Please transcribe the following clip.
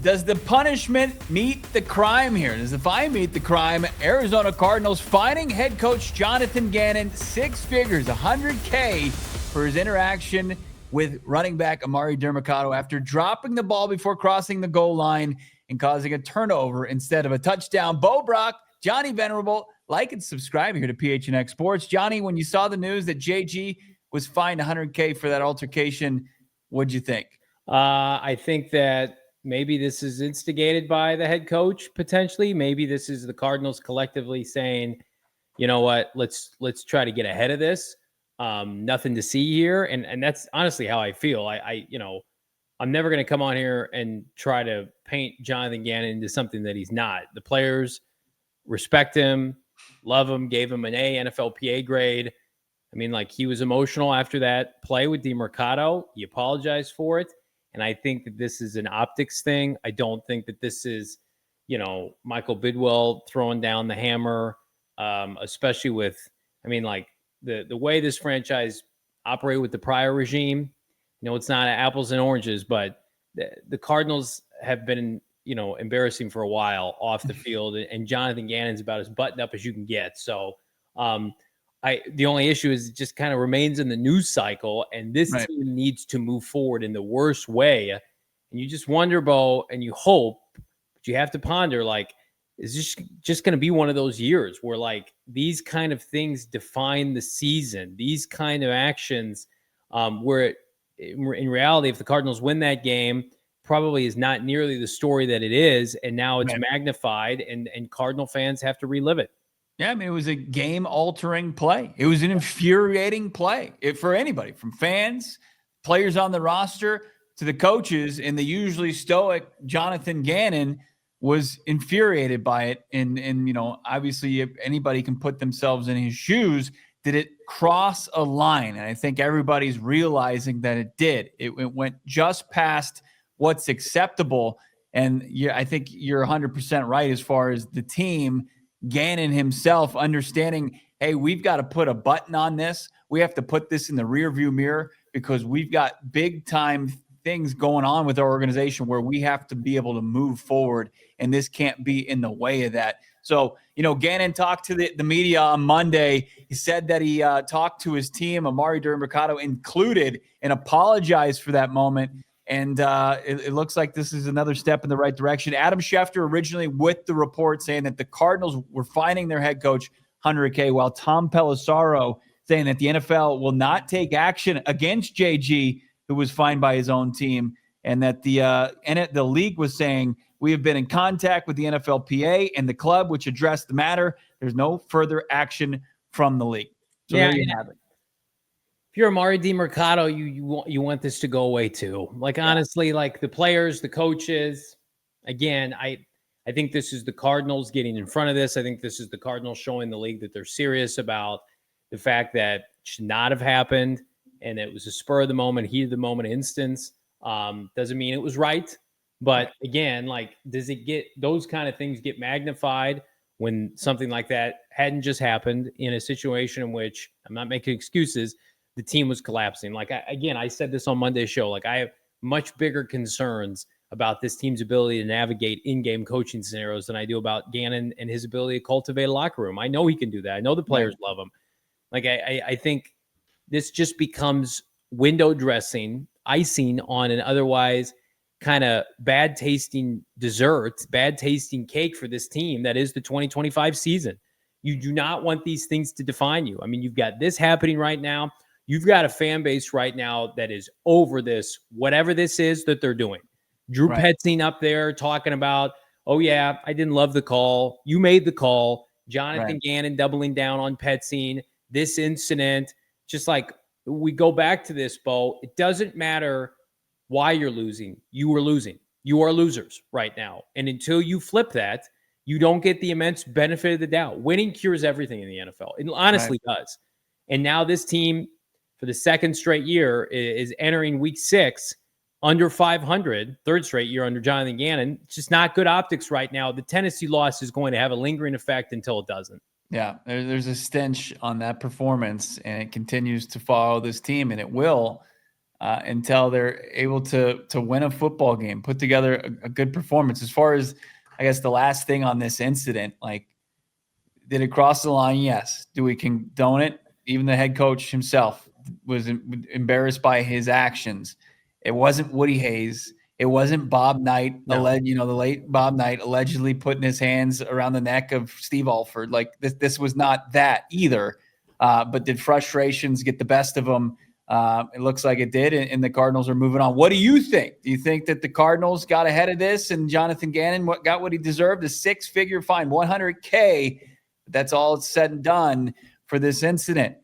Does the punishment meet the crime here? Does the fine meet the crime? Arizona Cardinals fining head coach Jonathan Gannon 6 figures, $100K, for his interaction with running back Emari Demercado after dropping the ball before crossing the goal line and causing a turnover instead of a touchdown. Bo Brack, Johnny Venerable, like and subscribe here to PHNX Sports. Johnny, when you saw the news that JG was fined $100K for that altercation, what'd you think? I think that maybe this is instigated by the head coach, potentially. Maybe this is the Cardinals collectively saying, you know what, let's try to get ahead of this. Nothing to see here. And that's honestly how I feel. I'm never going to come on here and try to paint Jonathan Gannon into something that he's not. The players respect him, love him, gave him an A NFLPA grade. I mean, like, he was emotional after that play with Demercado. He apologized for it. And I think that this is an optics thing. I don't think that this is, Michael Bidwell throwing down the hammer, especially with, the way this franchise operated with the prior regime. It's not apples and oranges, but the Cardinals have been, embarrassing for a while off the field. And Jonathan Gannon's about as buttoned up as you can get. So the only issue is it just kind of remains in the news cycle, and this team needs to move forward in the worst way. And you just wonder, Bo, and you hope, but you have to ponder, like, is this just going to be one of those years where, like, these kind of things define the season, these kind of actions, where in reality, if the Cardinals win that game, probably is not nearly the story that it is, and now it's magnified, and Cardinal fans have to relive it. Yeah, I mean, it was a game-altering play. It was an infuriating play for anybody, from fans, players on the roster, to the coaches. And the usually stoic Jonathan Gannon was infuriated by it. And obviously, if anybody can put themselves in his shoes. Did it cross a line? And I think everybody's realizing that it did. It went just past what's acceptable. And I think you're 100% right as far as the team, Gannon himself understanding, hey, we've got to put a button on this. We have to put this in the rearview mirror because we've got big time things going on with our organization where we have to be able to move forward, and this can't be in the way of that. So, Gannon talked to the media on Monday. He said that he talked to his team, Emari Demercado included, and apologized for that moment. And it looks like this is another step in the right direction. Adam Schefter originally with the report saying that the Cardinals were fining their head coach $100K, while Tom Pelissero saying that the NFL will not take action against JG, who was fined by his own team, and that the league was saying, we have been in contact with the NFLPA and the club, which addressed the matter. There's no further action from the league. So there you have it. If you're Emari Demercado, you want this to go away too. Like, honestly, like, the players, the coaches, again, I think this is the Cardinals getting in front of this. I think this is the Cardinals showing the league that they're serious about the fact that it should not have happened, and it was a spur of the moment, heat of the moment instance. Doesn't mean it was right. But again, like, does it get those kind of things get magnified when something like that hadn't just happened in a situation in which, I'm not making excuses, the team was collapsing? Like, I said this on Monday's show, like, I have much bigger concerns about this team's ability to navigate in-game coaching scenarios than I do about Gannon and his ability to cultivate a locker room. I know he can do that. I know the players love him. Like, I think this just becomes window dressing, icing on an otherwise kind of bad tasting dessert, bad tasting cake for this team that is the 2025 season. You do not want these things to define you. I mean, you've got this happening right now. You've got a fan base right now that is over this, whatever this is that they're doing. Drew Petzing up there talking about, oh yeah, I didn't love the call. You made the call. Jonathan Gannon doubling down on Petzing. This incident, just like, we go back to this, Bo, it doesn't matter why you're losing. You are losing. You are losers right now. And until you flip that, you don't get the immense benefit of the doubt. Winning cures everything in the NFL. It honestly does. And now this team, for the second straight year, is entering week 6 under 500, third straight year under Jonathan Gannon. It's just not good optics right now. The Tennessee loss is going to have a lingering effect until it doesn't. Yeah, there's a stench on that performance, and it continues to follow this team, and it will until they're able to win a football game, put together a good performance. As far as, I guess, the last thing on this incident, like, did it cross the line? Yes. Do we condone it? Even the head coach himself was embarrassed by his actions. It wasn't Woody Hayes. It wasn't Bob Knight, the late Bob Knight, allegedly putting his hands around the neck of Steve Alford. Like, this was not that either. But did frustrations get the best of them? It looks like it did, and the Cardinals are moving on. What do you think? Do you think that the Cardinals got ahead of this and Jonathan Gannon got what he deserved, a 6-figure fine, $100K? That's all it's said and done for this incident.